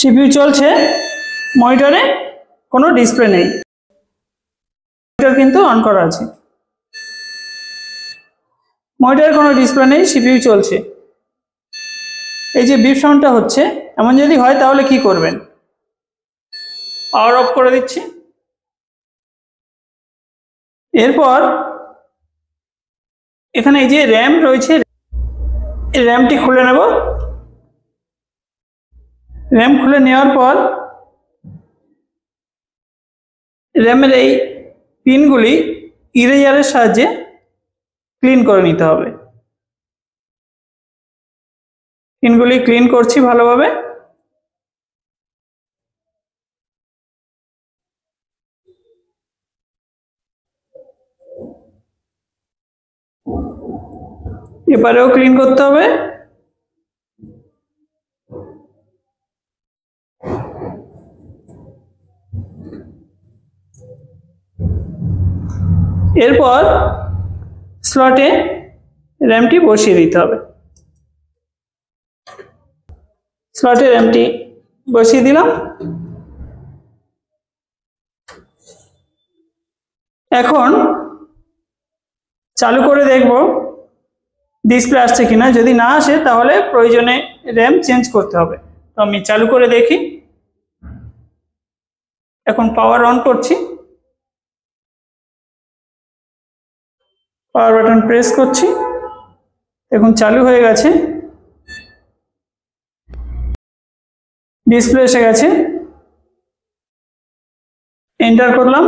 CPU চলছে, মনিটরে কোনো display নেই, মনিটর কিন্তু অন করা আছে। মনিটরে কোনো ডিসপ্লে নেই, সিপিইউ চলছে। এই যে বিপ সাউন্ডটা হচ্ছে, এমন যদি হয় তাহলে কি করবেন? পাওয়ার অফ করে দিচ্ছি। এরপর এখানে এই যে র্যাম রয়েছে, এই র্যামটি খুলে নেব। র্যাম খুলে নেওয়ার পর র্যামের এই পিনগুলি ইরেজারের সাহায্যে ক্লিন করে নিতে হবে। পিনগুলি ক্লিন করছি ভালোভাবে। এবারেও ক্লিন করতে হবে। এরপর স্লটে র্যামটি বসিয়ে দিতে হবে। স্লটে র্যামটি বসিয়ে দিলাম। এখন চালু করে দেখব ডিসপ্লে আসছে কিনা। যদি না আসে তাহলে প্রয়োজনে র্যাম চেঞ্জ করতে হবে। তো আমি চালু করে দেখি। এখন পাওয়ার অন করছি, পাওয়ার বাটন প্রেস করছি, এখন চালু হয়ে গেছে, ডিসপ্লে এসে গেছে। এন্টার করলাম।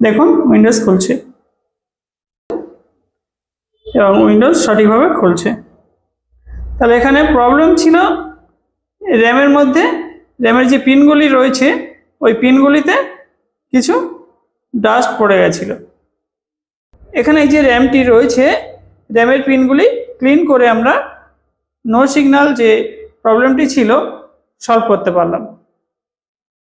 দেখুন উইন্ডোজ খুলছে এবং উইন্ডোজ সঠিকভাবে খুলছে। তাহলে এখানে প্রবলেম ছিল র্যামের মধ্যে, র্যামের যে পিনগুলি রয়েছে ওই পিনগুলিতে কিছু ডাস্ট পড়ে গেছিল। এখানে এই যে র্যামটি রয়েছে, র্যামের পিনগুলি ক্লিন করে আমরা নো সিগন্যাল যে প্রবলেমটি ছিল সলভ করতে পারলাম।